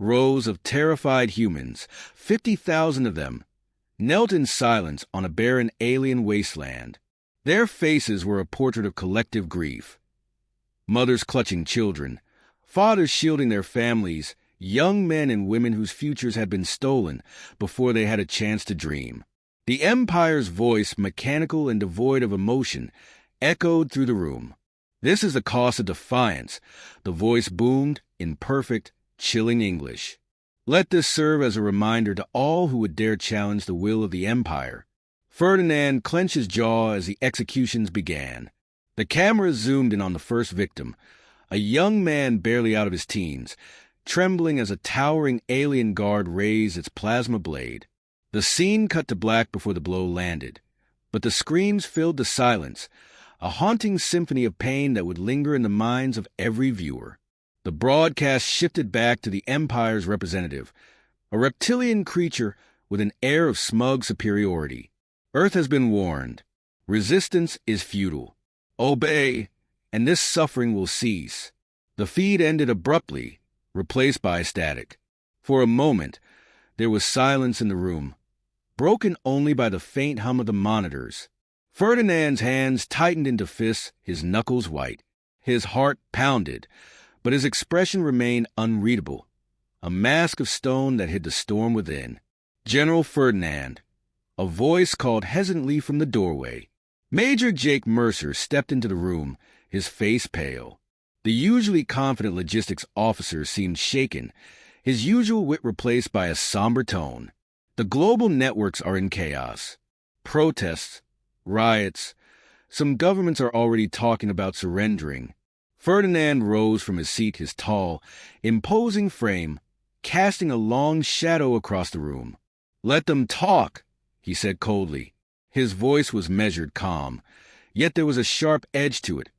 Rows of terrified humans, 50,000 of them, knelt in silence on a barren alien wasteland. Their faces were a portrait of collective grief. Mothers clutching children, fathers shielding their families, young men and women whose futures had been stolen before they had a chance to dream. The Empire's voice, mechanical and devoid of emotion, echoed through the room. "This is the cost of defiance," the voice boomed in perfect, chilling English. "Let this serve as a reminder to all who would dare challenge the will of the Empire." Ferdinand clenched his jaw as the executions began. The camera zoomed in on the first victim, a young man barely out of his teens, trembling as a towering alien guard raised its plasma blade. The scene cut to black before the blow landed, but the screams filled the silence, a haunting symphony of pain that would linger in the minds of every viewer. The broadcast shifted back to the Empire's representative, a reptilian creature with an air of smug superiority. "Earth has been warned. Resistance is futile. Obey, and this suffering will cease." The feed ended abruptly, replaced by static. For a moment, there was silence in the room, broken only by the faint hum of the monitors. Ferdinand's hands tightened into fists, his knuckles white. His heart pounded, but his expression remained unreadable, a mask of stone that hid the storm within. "General Ferdinand," a voice called hesitantly from the doorway. Major Jake Mercer stepped into the room, his face pale. The usually confident logistics officer seemed shaken, his usual wit replaced by a somber tone. "The global networks are in chaos. Protests, riots. Some governments are already talking about surrendering." Ferdinand rose from his seat, his tall, imposing frame casting a long shadow across the room. "Let them talk," he said coldly. His voice was measured, calm, yet there was a sharp edge to it,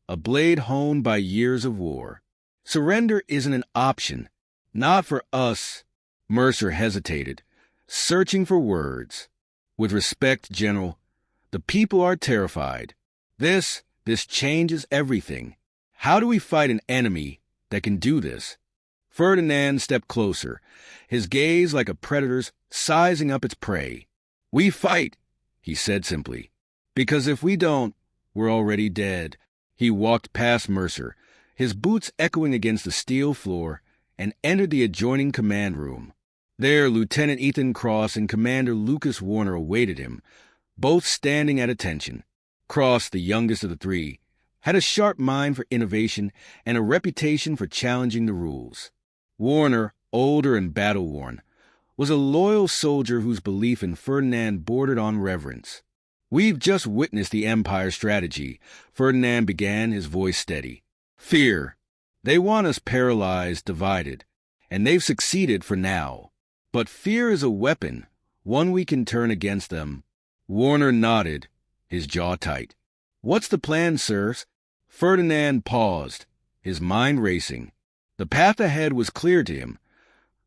a blade honed by years of war. "Surrender isn't an option. Not for us." Mercer hesitated, searching for words. "With respect, General, the people are terrified. This changes everything. How do we fight an enemy that can do this?" Ferdinand stepped closer, his gaze like a predator's sizing up its prey. "We fight," he said simply, "because if we don't, we're already dead." He walked past Mercer, his boots echoing against the steel floor, and entered the adjoining command room. There, Lieutenant Ethan Cross and Commander Lucas Warner awaited him, both standing at attention. Cross, the youngest of the three, had a sharp mind for innovation and a reputation for challenging the rules. Warner, older and battle-worn, was a loyal soldier whose belief in Ferdinand bordered on reverence. "We've just witnessed the Empire's strategy," Ferdinand began, his voice steady. "Fear. They want us paralyzed, divided, and they've succeeded for now. But fear is a weapon, one we can turn against them." Warner nodded, his jaw tight. "What's the plan, sirs?" Ferdinand paused, his mind racing. The path ahead was clear to him,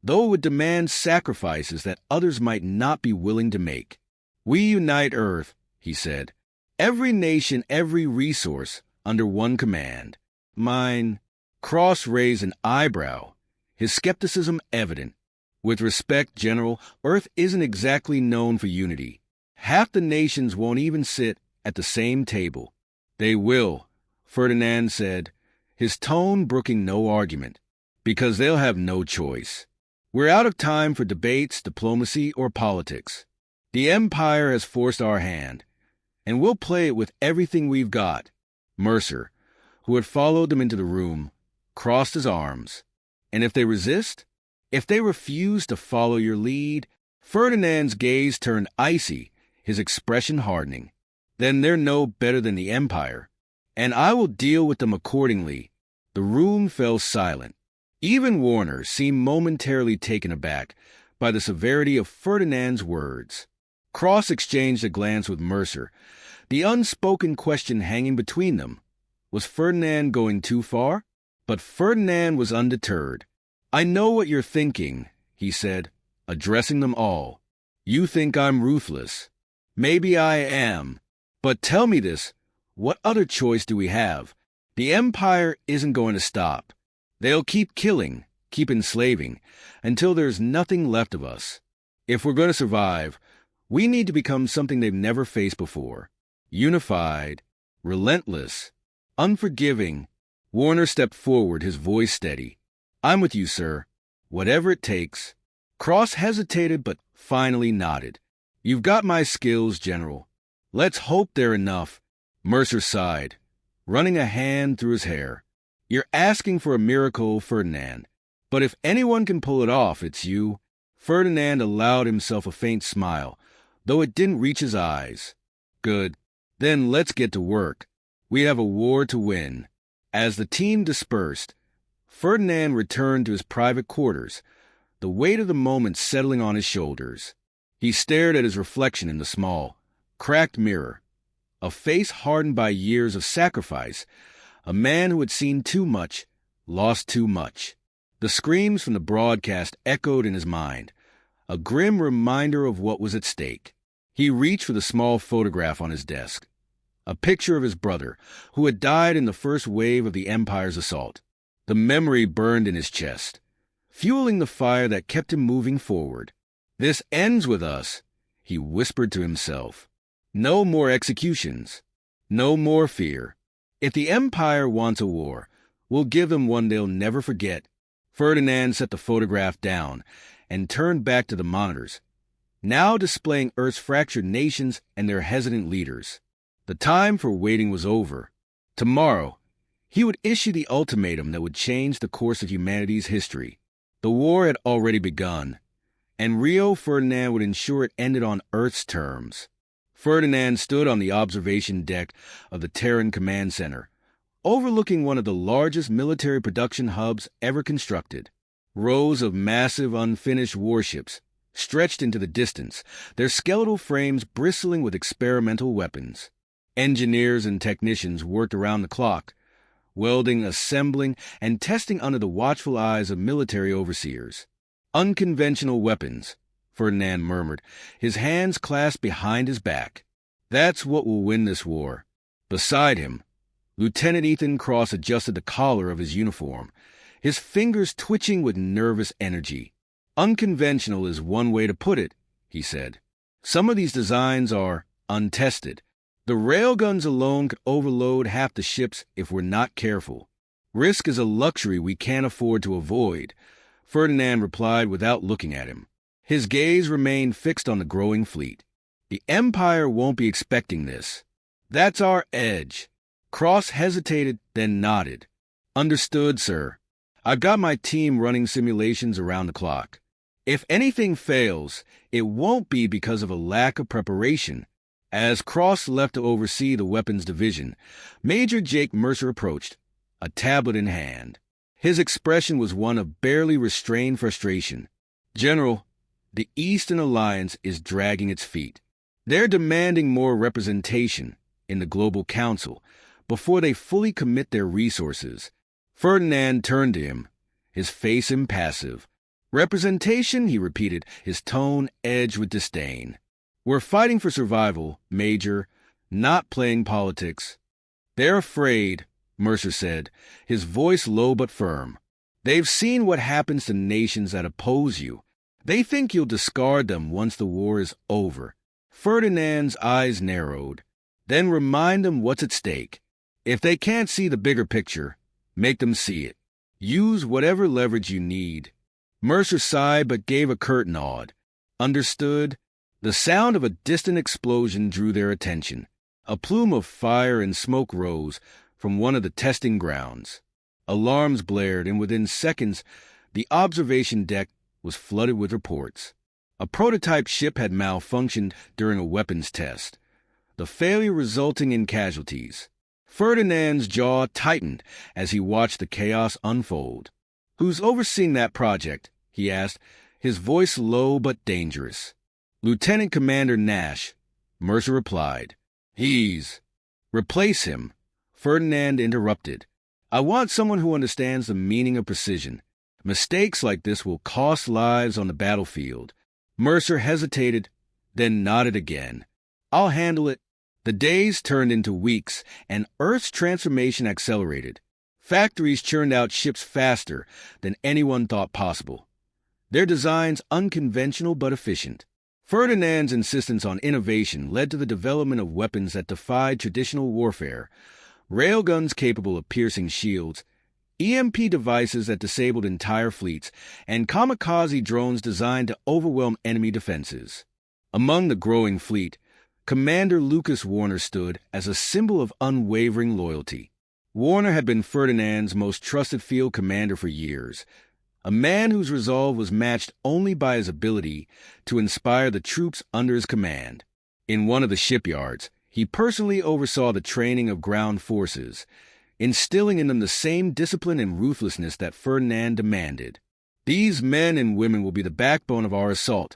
though it would demand sacrifices that others might not be willing to make. "We unite Earth," he said. "Every nation, every resource, under one command." "Mine?" Cross raised an eyebrow, his skepticism evident. "With respect, General, Earth isn't exactly known for unity. Half the nations won't even sit at the same table." "They will," Ferdinand said, his tone brooking no argument, "because they'll have no choice. We're out of time for debates, diplomacy, or politics. The Empire has forced our hand, and we'll play it with everything we've got." Mercer, who had followed them into the room, crossed his arms. "And if they resist? If they refuse to follow your lead?" Ferdinand's gaze turned icy, his expression hardening. "Then they're no better than the Empire, and I will deal with them accordingly." The room fell silent. Even Warner seemed momentarily taken aback by the severity of Ferdinand's words. Cross exchanged a glance with Mercer, the unspoken question hanging between them. Was Ferdinand going too far? But Ferdinand was undeterred. "I know what you're thinking," he said, addressing them all. "You think I'm ruthless. Maybe I am. But tell me this, what other choice do we have? The Empire isn't going to stop. They'll keep killing, keep enslaving, until there's nothing left of us. If we're going to survive, we need to become something they've never faced before. Unified, relentless, unforgiving. Warner stepped forward, his voice steady. I'm with you, sir. Whatever it takes. Cross hesitated but finally nodded. You've got my skills, General. Let's hope they're enough. Mercer sighed, running a hand through his hair. You're asking for a miracle, Ferdinand. But if anyone can pull it off, it's you. Ferdinand allowed himself a faint smile, though it didn't reach his eyes. Good. Then let's get to work. We have a war to win. As the team dispersed, Ferdinand returned to his private quarters, the weight of the moment settling on his shoulders. He stared at his reflection in the small, cracked mirror. A face hardened by years of sacrifice, a man who had seen too much, lost too much. The screams from the broadcast echoed in his mind, a grim reminder of what was at stake. He reached for the small photograph on his desk, a picture of his brother, who had died in the first wave of the Empire's assault. The memory burned in his chest, fueling the fire that kept him moving forward. This ends with us, he whispered to himself. No more executions. No more fear. If the Empire wants a war, we'll give them one they'll never forget. Ferdinand set the photograph down and turned back to the monitors, now displaying Earth's fractured nations and their hesitant leaders. The time for waiting was over. Tomorrow, he would issue the ultimatum that would change the course of humanity's history. The war had already begun, and Rio Ferdinand would ensure it ended on Earth's terms. Ferdinand stood on the observation deck of the Terran Command Center, overlooking one of the largest military production hubs ever constructed. Rows of massive, unfinished warships stretched into the distance, their skeletal frames bristling with experimental weapons. Engineers and technicians worked around the clock, welding, assembling, and testing under the watchful eyes of military overseers. Unconventional weapons, Ferdinand murmured, his hands clasped behind his back. That's what will win this war. Beside him, Lieutenant Ethan Cross adjusted the collar of his uniform, his fingers twitching with nervous energy. Unconventional is one way to put it, he said. Some of these designs are untested. The railguns alone could overload half the ships if we're not careful. Risk is a luxury we can't afford to avoid, Ferdinand replied without looking at him. His gaze remained fixed on the growing fleet. The Empire won't be expecting this. That's our edge. Cross hesitated, then nodded. Understood, sir. I've got my team running simulations around the clock. If anything fails, it won't be because of a lack of preparation. As Cross left to oversee the weapons division, Major Jake Mercer approached, a tablet in hand. His expression was one of barely restrained frustration. General, the Eastern Alliance is dragging its feet. They're demanding more representation in the Global Council before they fully commit their resources. Ferdinand turned to him, his face impassive. Representation, he repeated, his tone edged with disdain. We're fighting for survival, Major, not playing politics. They're afraid, Mercer said, his voice low but firm. They've seen what happens to nations that oppose you. They think you'll discard them once the war is over. Ferdinand's eyes narrowed. Then remind them what's at stake. If they can't see the bigger picture, make them see it. Use whatever leverage you need. Mercer sighed but gave a curt nod. Understood. The sound of a distant explosion drew their attention. A plume of fire and smoke rose from one of the testing grounds. Alarms blared, and within seconds, the observation deck was flooded with reports. A prototype ship had malfunctioned during a weapons test, the failure resulting in casualties. Ferdinand's jaw tightened as he watched the chaos unfold. Who's overseeing that project? He asked, his voice low but dangerous. Lieutenant Commander Nash, Mercer replied. He's... Replace him, Ferdinand interrupted. I want someone who understands the meaning of precision. Mistakes like this will cost lives on the battlefield. Mercer hesitated, then nodded again. I'll handle it. The days turned into weeks, and Earth's transformation accelerated. Factories churned out ships faster than anyone thought possible. Their designs unconventional but efficient. Ferdinand's insistence on innovation led to the development of weapons that defied traditional warfare, railguns capable of piercing shields, EMP devices that disabled entire fleets, and kamikaze drones designed to overwhelm enemy defenses. Among the growing fleet, Commander Lucas Warner stood as a symbol of unwavering loyalty. Warner had been Ferdinand's most trusted field commander for years, a man whose resolve was matched only by his ability to inspire the troops under his command. In one of the shipyards, he personally oversaw the training of ground forces, instilling in them the same discipline and ruthlessness that Ferdinand demanded. "These men and women will be the backbone of our assault,"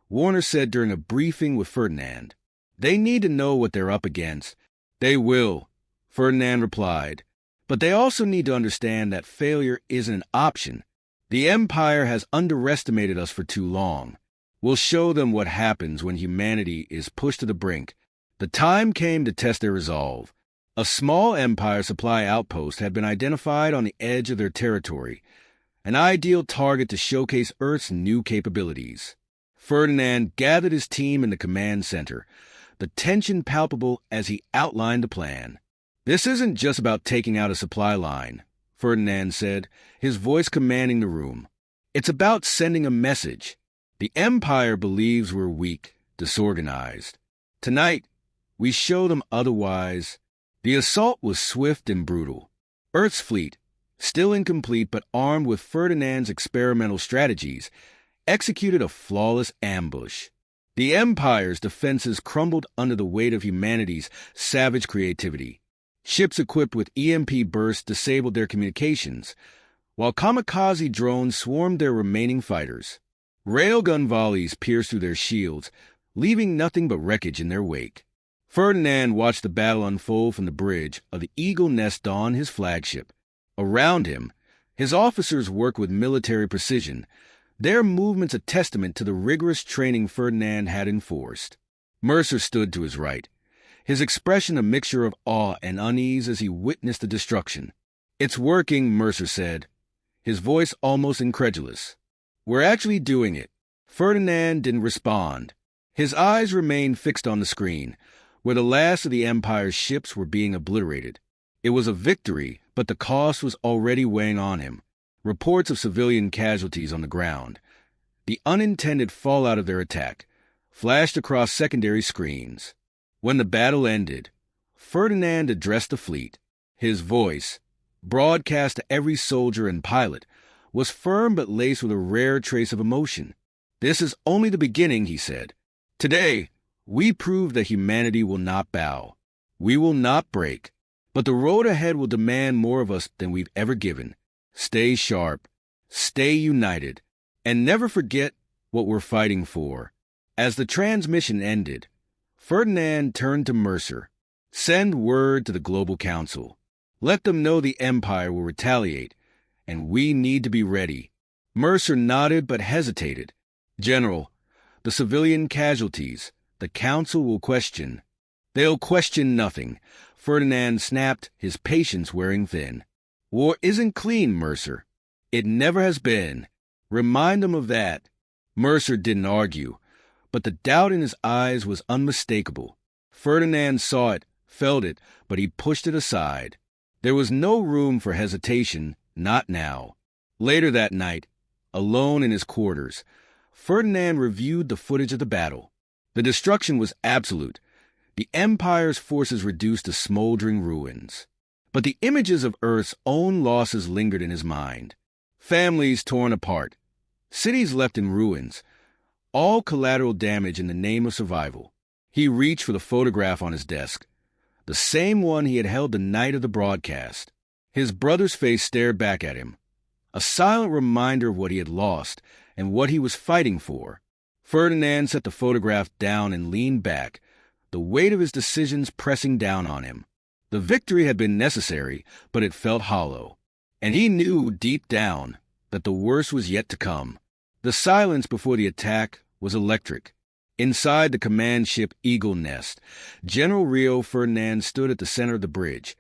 Warner said during a briefing with Ferdinand. "They need to know what they're up against." "They will," Ferdinand replied. "But they also need to understand that failure isn't an option. The Empire has underestimated us for too long. We'll show them what happens when humanity is pushed to the brink." The time came to test their resolve. A small Empire supply outpost had been identified on the edge of their territory, an ideal target to showcase Earth's new capabilities. Ferdinand gathered his team in the command center, the tension palpable as he outlined the plan. "This isn't just about taking out a supply line," Ferdinand said, his voice commanding the room. "It's about sending a message. The Empire believes we're weak, disorganized. Tonight, we show them otherwise." The assault was swift and brutal. Earth's fleet, still incomplete but armed with Ferdinand's experimental strategies, executed a flawless ambush. The Empire's defenses crumbled under the weight of humanity's savage creativity. Ships equipped with EMP bursts disabled their communications, while kamikaze drones swarmed their remaining fighters. Railgun volleys pierced through their shields, leaving nothing but wreckage in their wake. Ferdinand watched the battle unfold from the bridge of the Eagle Nest Dawn, his flagship. Around him, his officers worked with military precision, their movements a testament to the rigorous training Ferdinand had enforced. Mercer stood to his right, his expression a mixture of awe and unease as he witnessed the destruction. "It's working," Mercer said, his voice almost incredulous. "We're actually doing it." Ferdinand didn't respond. His eyes remained fixed on the screen, where the last of the Empire's ships were being obliterated. It was a victory, but the cost was already weighing on him. Reports of civilian casualties on the ground, the unintended fallout of their attack, flashed across secondary screens. When the battle ended, Ferdinand addressed the fleet. His voice, broadcast to every soldier and pilot, was firm but laced with a rare trace of emotion. "This is only the beginning," he said. "Today, we prove that humanity will not bow. We will not break. But the road ahead will demand more of us than we've ever given. Stay sharp, stay united, and never forget what we're fighting for." As the transmission ended, Ferdinand turned to Mercer. "Send word to the Global Council. Let them know the Empire will retaliate, and we need to be ready." Mercer nodded but hesitated. "General, the civilian casualties, the Council will question." "They'll question nothing," Ferdinand snapped, his patience wearing thin. "War isn't clean, Mercer. It never has been. Remind them of that." Mercer didn't argue, but the doubt in his eyes was unmistakable. Ferdinand saw it, felt it, but he pushed it aside. There was no room for hesitation, not now. Later that night, alone in his quarters, Ferdinand reviewed the footage of the battle. The destruction was absolute. The Empire's forces reduced to smoldering ruins. But the images of Earth's own losses lingered in his mind. Families torn apart, cities left in ruins, all collateral damage in the name of survival. He reached for the photograph on his desk, the same one he had held the night of the broadcast. His brother's face stared back at him, a silent reminder of what he had lost and what he was fighting for. Ferdinand set the photograph down and leaned back, the weight of his decisions pressing down on him. The victory had been necessary, but it felt hollow. And he knew deep down that the worst was yet to come. The silence before the attack was electric. Inside the command ship Eagle Nest, General Rio Ferdinand stood at the center of the bridge,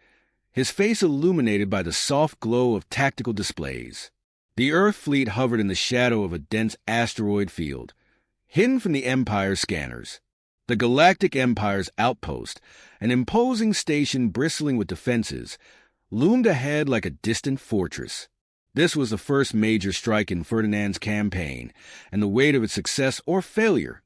his face illuminated by the soft glow of tactical displays. The Earth fleet hovered in the shadow of a dense asteroid field, hidden from the Empire's scanners. The Galactic Empire's outpost, an imposing station bristling with defenses, loomed ahead like a distant fortress. This was the first major strike in Ferdinand's campaign, and the weight of its success or failure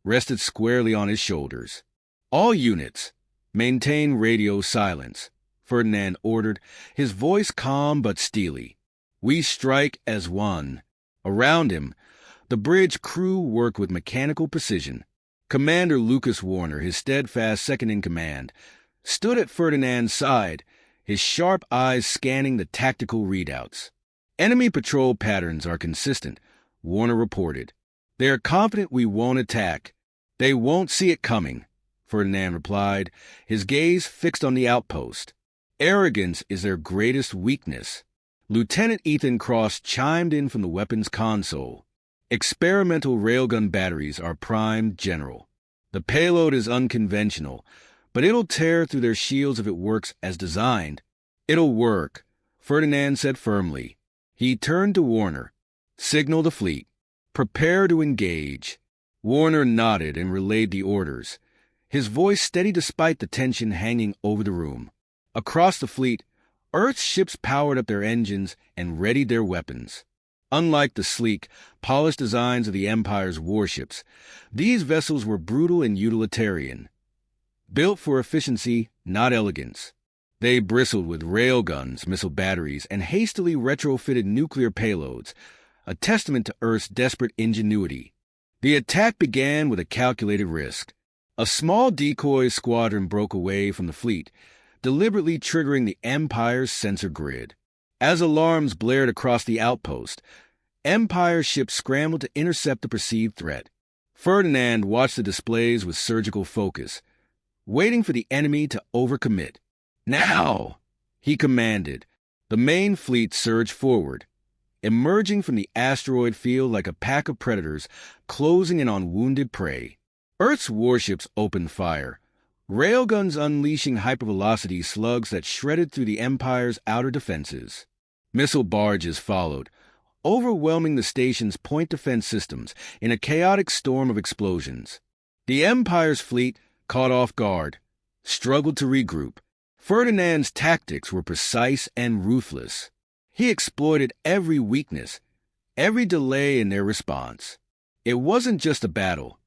rested squarely on his shoulders. "All units, maintain radio silence," Ferdinand ordered, his voice calm but steely. "We strike as one." Around him, the bridge crew worked with mechanical precision. Commander Lucas Warner, his steadfast second-in-command, stood at Ferdinand's side, his sharp eyes scanning the tactical readouts. "Enemy patrol patterns are consistent," Warner reported. "They are confident we won't attack. They won't see it coming," Ferdinand replied, his gaze fixed on the outpost. "Arrogance is their greatest weakness." Lieutenant Ethan Cross chimed in from the weapons console. "Experimental railgun batteries are primed, General. The payload is unconventional, but it'll tear through their shields if it works as designed." "It'll work," Ferdinand said firmly. He turned to Warner. "Signal the fleet. Prepare to engage." Warner nodded and relayed the orders, his voice steady despite the tension hanging over the room. Across the fleet, Earth's ships powered up their engines and readied their weapons. Unlike the sleek, polished designs of the Empire's warships, these vessels were brutal and utilitarian. Built for efficiency, not elegance. They bristled with railguns, missile batteries, and hastily retrofitted nuclear payloads, a testament to Earth's desperate ingenuity. The attack began with a calculated risk. A small decoy squadron broke away from the fleet, deliberately triggering the Empire's sensor grid. As alarms blared across the outpost, Empire ships scrambled to intercept the perceived threat. Ferdinand watched the displays with surgical focus, waiting for the enemy to overcommit. "Now!" he commanded. The main fleet surged forward, emerging from the asteroid field like a pack of predators closing in on wounded prey. Earth's warships opened fire, railguns unleashing hypervelocity slugs that shredded through the Empire's outer defenses. Missile barges followed, overwhelming the station's point defense systems in a chaotic storm of explosions. The Empire's fleet, caught off guard, struggled to regroup. Ferdinand's tactics were precise and ruthless. He exploited every weakness, every delay in their response. It wasn't just a battle.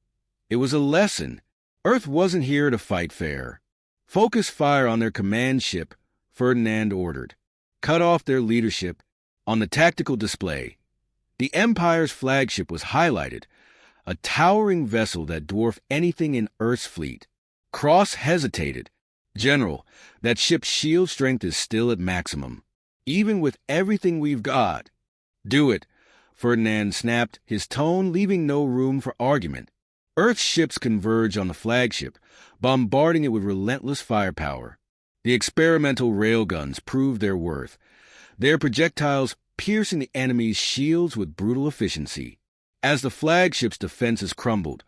It was a lesson. Earth wasn't here to fight fair. "Focus fire on their command ship," Ferdinand ordered. "Cut off their leadership." On the tactical display, the Empire's flagship was highlighted, a towering vessel that dwarfed anything in Earth's fleet. Cross hesitated. "General, that ship's shield strength is still at maximum, even with everything we've got." "Do it," Ferdinand snapped, his tone leaving no room for argument. Earth's ships converged on the flagship, bombarding it with relentless firepower. The experimental railguns proved their worth, their projectiles piercing the enemy's shields with brutal efficiency. As the flagship's defenses crumbled,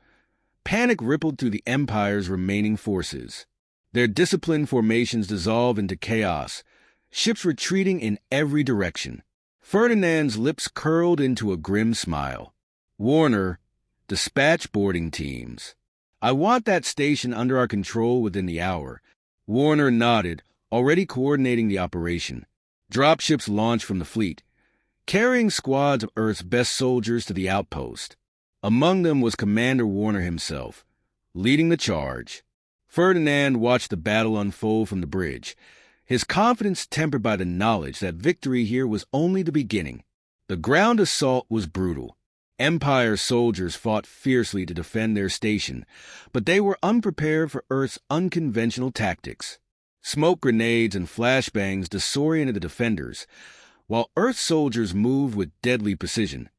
panic rippled through the Empire's remaining forces. Their disciplined formations dissolved into chaos, ships retreating in every direction. Ferdinand's lips curled into a grim smile. "Warner, dispatch boarding teams. I want that station under our control within the hour." Warner nodded, already coordinating the operation. Dropships launched from the fleet, carrying squads of Earth's best soldiers to the outpost. Among them was Commander Warner himself, leading the charge. Ferdinand watched the battle unfold from the bridge, his confidence tempered by the knowledge that victory here was only the beginning. The ground assault was brutal. Empire soldiers fought fiercely to defend their station, but they were unprepared for Earth's unconventional tactics. Smoke grenades and flashbangs disoriented the defenders, while Earth soldiers moved with deadly precision,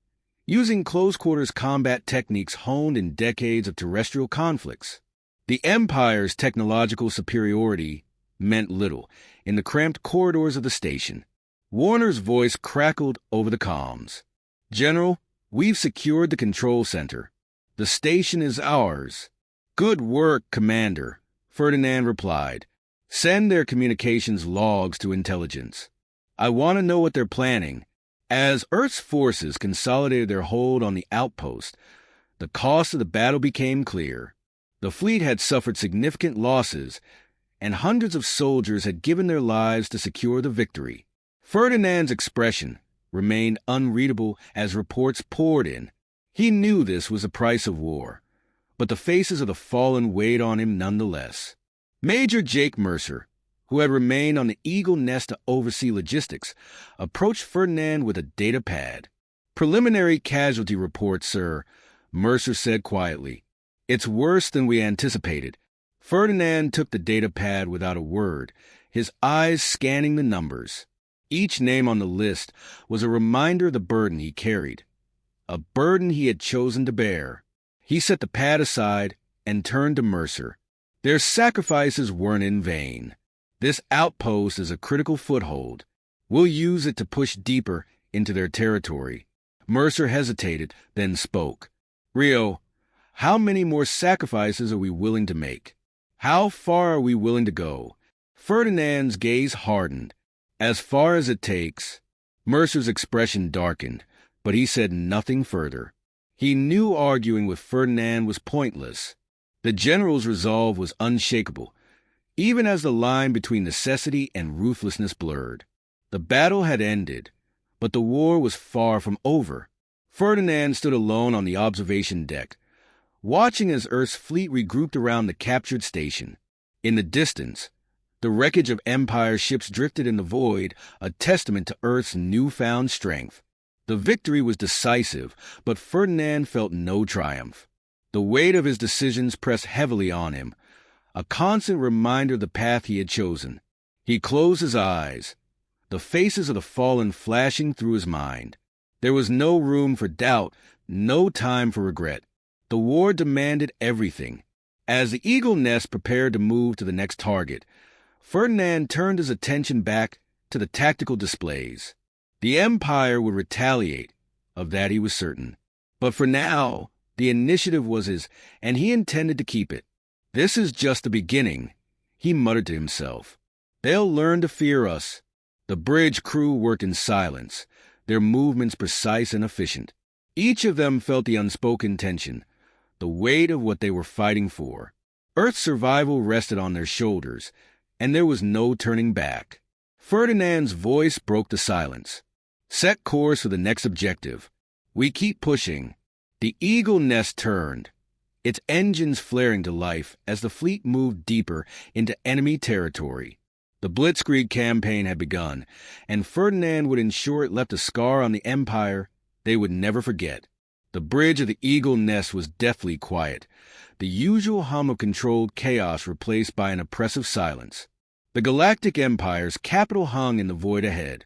using close-quarters combat techniques honed in decades of terrestrial conflicts. The Empire's technological superiority meant little in the cramped corridors of the station. Warner's voice crackled over the comms. "General, we've secured the control center. The station is ours." "Good work, Commander," Ferdinand replied, Send their communications logs to intelligence. I want to know what they're planning. As Earth's forces consolidated their hold on the outpost, the cost of the battle became clear. The fleet had suffered significant losses, and hundreds of soldiers had given their lives to secure the victory. Ferdinand's expression remained unreadable as reports poured in. He knew this was the price of war, but the faces of the fallen weighed on him nonetheless. Major Jake Mercer, who had remained on the Eagle Nest to oversee logistics, approached Ferdinand with a data pad. "Preliminary casualty report, sir," Mercer said quietly. "It's worse than we anticipated." Ferdinand took the data pad without a word, his eyes scanning the numbers. Each name on the list was a reminder of the burden he carried, a burden he had chosen to bear. He set the pad aside and turned to Mercer. Their sacrifices weren't in vain. This outpost is a critical foothold. We'll use it to push deeper into their territory. Mercer hesitated, then spoke. "Rio, how many more sacrifices are we willing to make? How far are we willing to go?" Ferdinand's gaze hardened. "As far as it takes." Mercer's expression darkened, but he said nothing further. He knew arguing with Ferdinand was pointless. The general's resolve was unshakable, even as the line between necessity and ruthlessness blurred. The battle had ended, but the war was far from over. Ferdinand stood alone on the observation deck, watching as Earth's fleet regrouped around the captured station. In the distance, the wreckage of Empire ships drifted in the void, a testament to Earth's newfound strength. The victory was decisive, but Ferdinand felt no triumph. The weight of his decisions pressed heavily on him, a constant reminder of the path he had chosen. He closed his eyes, the faces of the fallen flashing through his mind. There was no room for doubt, no time for regret. The war demanded everything. As the Eagle Nest prepared to move to the next target, Ferdinand turned his attention back to the tactical displays. The Empire would retaliate, of that he was certain. But for now, the initiative was his, and he intended to keep it. "This is just the beginning," he muttered to himself. "They'll learn to fear us." The bridge crew worked in silence, their movements precise and efficient. Each of them felt the unspoken tension, the weight of what they were fighting for. Earth's survival rested on their shoulders, and there was no turning back. Ferdinand's voice broke the silence. "Set course for the next objective. We keep pushing." The Eagle Nest turned, its engines flaring to life as the fleet moved deeper into enemy territory. The Blitzkrieg campaign had begun, and Ferdinand would ensure it left a scar on the Empire they would never forget. The bridge of the Eagle Nest was deathly quiet, the usual hum of controlled chaos replaced by an oppressive silence. The Galactic Empire's capital hung in the void ahead,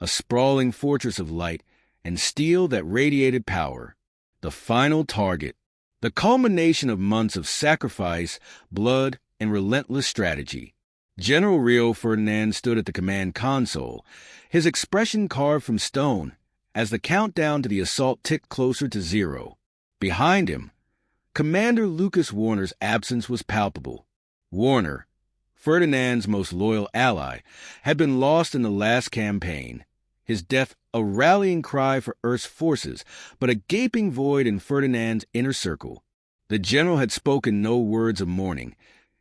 a sprawling fortress of light and steel that radiated power. The final target, the culmination of months of sacrifice, blood, and relentless strategy. General Rio Ferdinand stood at the command console, his expression carved from stone, as the countdown to the assault ticked closer to 0. Behind him, Commander Lucas Warner's absence was palpable. Warner, Ferdinand's most loyal ally, had been lost in the last campaign. His death a rallying cry for Earth's forces, but a gaping void in Ferdinand's inner circle. The general had spoken no words of mourning,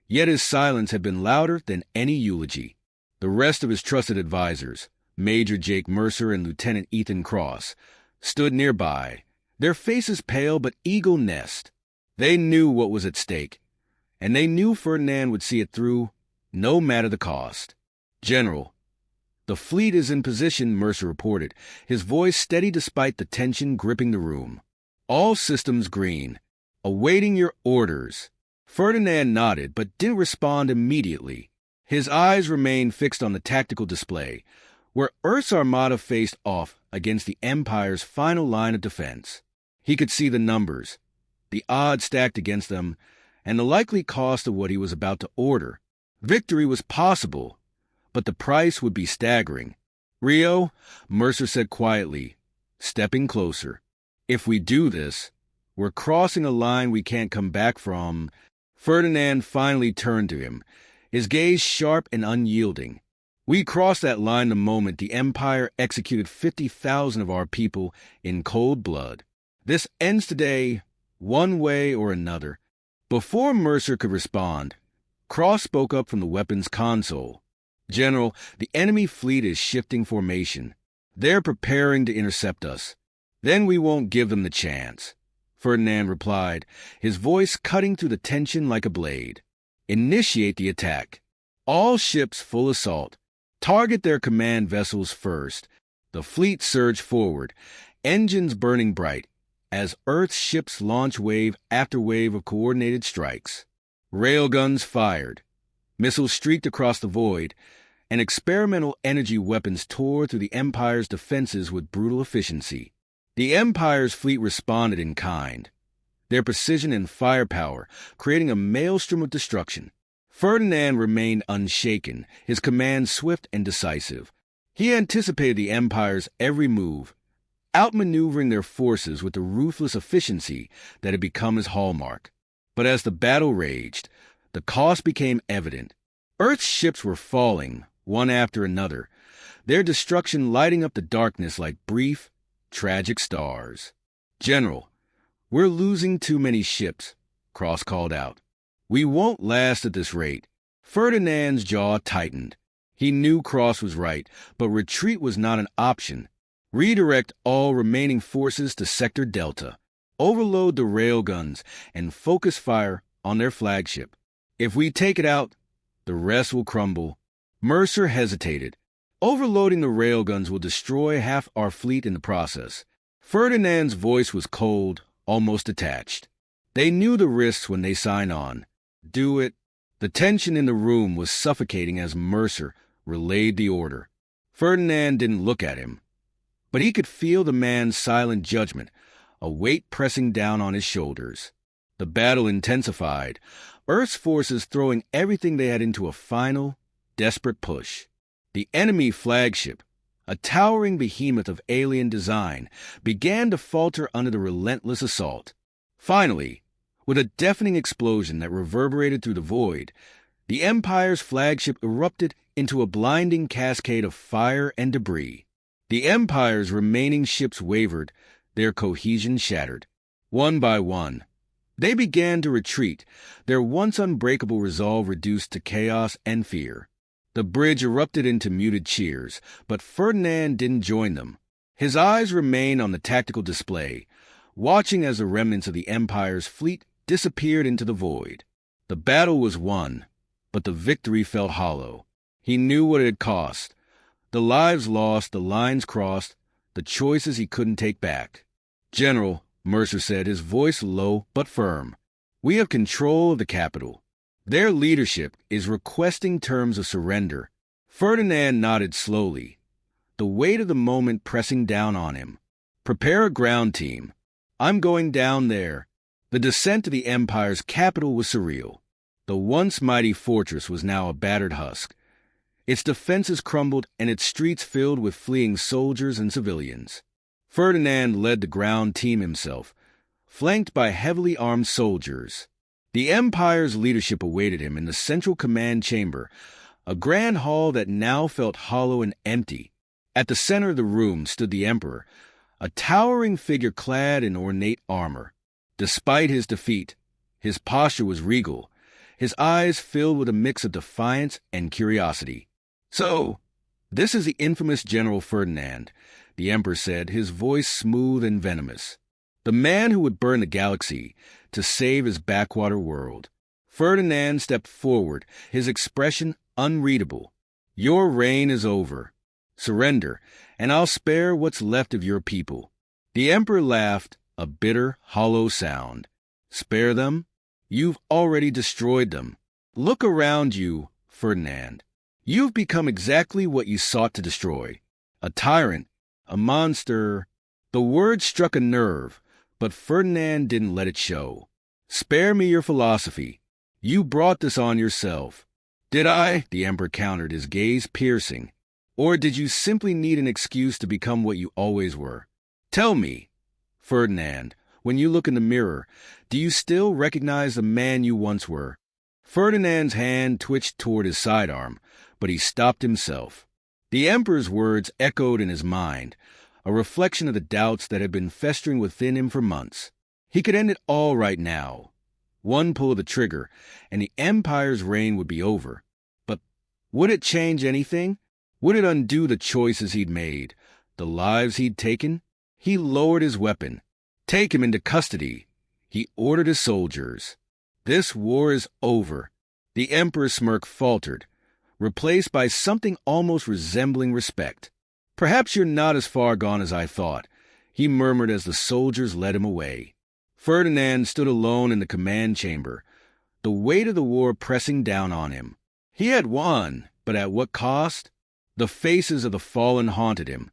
yet his silence had been louder than any eulogy. The rest of his trusted advisors, Major Jake Mercer and Lieutenant Ethan Cross, stood nearby, their faces pale but Eagle Nest. They knew what was at stake, and they knew Ferdinand would see it through, no matter the cost. "General, the fleet is in position," Mercer reported, his voice steady despite the tension gripping the room. "All systems green. Awaiting your orders." Ferdinand nodded, but didn't respond immediately. His eyes remained fixed on the tactical display, where Earth's armada faced off against the Empire's final line of defense. He could see the numbers, the odds stacked against them, and the likely cost of what he was about to order. Victory was possible, but the price would be staggering. "Rio," Mercer said quietly, stepping closer, "if we do this, we're crossing a line we can't come back from." Ferdinand finally turned to him, his gaze sharp and unyielding. We crossed that line the moment the Empire executed 50,000 of our people in cold blood. This ends today, one way or another. Before Mercer could respond, Cross spoke up from the weapons console. General, the enemy fleet is shifting formation. They're preparing to intercept us. Then we won't give them the chance, Ferdinand replied, his voice cutting through the tension like a blade. Initiate the attack. All ships full assault. Target their command vessels first. The fleet surged forward, engines burning bright, as Earth's ships launch wave after wave of coordinated strikes. Railguns fired. Missiles streaked across the void, and experimental energy weapons tore through the Empire's defenses with brutal efficiency. The Empire's fleet responded in kind, their precision and firepower creating a maelstrom of destruction. Ferdinand remained unshaken, his command swift and decisive. He anticipated the Empire's every move, outmaneuvering their forces with the ruthless efficiency that had become his hallmark. But as the battle raged, the cost became evident. Earth's ships were falling, one after another, their destruction lighting up the darkness like brief, tragic stars. General, we're losing too many ships, Cross called out. We won't last at this rate. Ferdinand's jaw tightened. He knew Cross was right, but retreat was not an option. Redirect all remaining forces to Sector Delta. Overload the railguns and focus fire on their flagship. If we take it out, the rest will crumble. Mercer hesitated. Overloading the railguns will destroy half our fleet in the process. Ferdinand's voice was cold, almost detached. They knew the risks when they signed on. Do it. The tension in the room was suffocating as Mercer relayed the order. Ferdinand didn't look at him, but he could feel the man's silent judgment, a weight pressing down on his shoulders. The battle intensified, Earth's forces throwing everything they had into a final, desperate push. The enemy flagship, a towering behemoth of alien design, began to falter under the relentless assault. Finally, with a deafening explosion that reverberated through the void, the Empire's flagship erupted into a blinding cascade of fire and debris. The Empire's remaining ships wavered, their cohesion shattered. One by one, they began to retreat, their once unbreakable resolve reduced to chaos and fear. The bridge erupted into muted cheers, but Ferdinand didn't join them. His eyes remained on the tactical display, watching as the remnants of the Empire's fleet disappeared into the void. The battle was won, but the victory felt hollow. He knew what it had cost. The lives lost, the lines crossed, the choices he couldn't take back. General, Mercer said, his voice low but firm, we have control of the capital. Their leadership is requesting terms of surrender. Ferdinand nodded slowly, the weight of the moment pressing down on him. Prepare a ground team. I'm going down there. The descent to the Empire's capital was surreal. The once mighty fortress was now a battered husk. Its defenses crumbled and its streets filled with fleeing soldiers and civilians. Ferdinand led the ground team himself, flanked by heavily armed soldiers. The Empire's leadership awaited him in the central command chamber, a grand hall that now felt hollow and empty. At the center of the room stood the Emperor, a towering figure clad in ornate armor. Despite his defeat, his posture was regal, his eyes filled with a mix of defiance and curiosity. So, this is the infamous General Ferdinand, the Emperor said, his voice smooth and venomous. The man who would burn the galaxy to save his backwater world. Ferdinand stepped forward, his expression unreadable. Your reign is over. Surrender, and I'll spare what's left of your people. The Emperor laughed, a bitter, hollow sound. Spare them? You've already destroyed them. Look around you, Ferdinand. You've become exactly what you sought to destroy. A tyrant, a monster. The word struck a nerve, but Ferdinand didn't let it show. Spare me your philosophy. You brought this on yourself. Did I? The Emperor countered, his gaze piercing. Or did you simply need an excuse to become what you always were? Tell me, Ferdinand, when you look in the mirror, do you still recognize the man you once were? Ferdinand's hand twitched toward his sidearm, but he stopped himself. The emperor's words echoed in his mind, a reflection of the doubts that had been festering within him for months. He could end it all right now. One pull of the trigger, and the empire's reign would be over. But would it change anything? Would it undo the choices he'd made, the lives he'd taken? He lowered his weapon. "Take him into custody," he ordered his soldiers. "This war is over." The emperor's smirk faltered, replaced by something almost resembling respect. "Perhaps you're not as far gone as I thought," he murmured as the soldiers led him away. Ferdinand stood alone in the command chamber, the weight of the war pressing down on him. He had won, but at what cost? The faces of the fallen haunted him,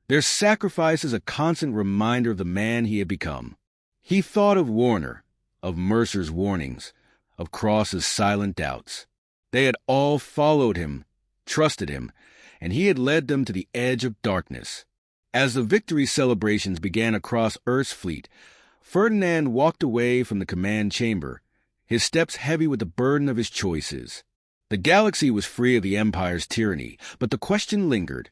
their sacrifices a constant reminder of the man he had become. He thought of Warner, of Mercer's warnings, of Cross's silent doubts. They had all followed him, trusted him, and he had led them to the edge of darkness. As the victory celebrations began across Earth's fleet, Ferdinand walked away from the command chamber, his steps heavy with the burden of his choices. The galaxy was free of the Empire's tyranny, but the question lingered.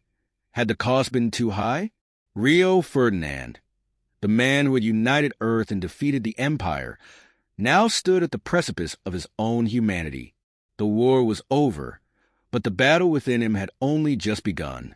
Had the cost been too high? Rio Ferdinand, the man who had united Earth and defeated the Empire, now stood at the precipice of his own humanity. The war was over, but the battle within him had only just begun.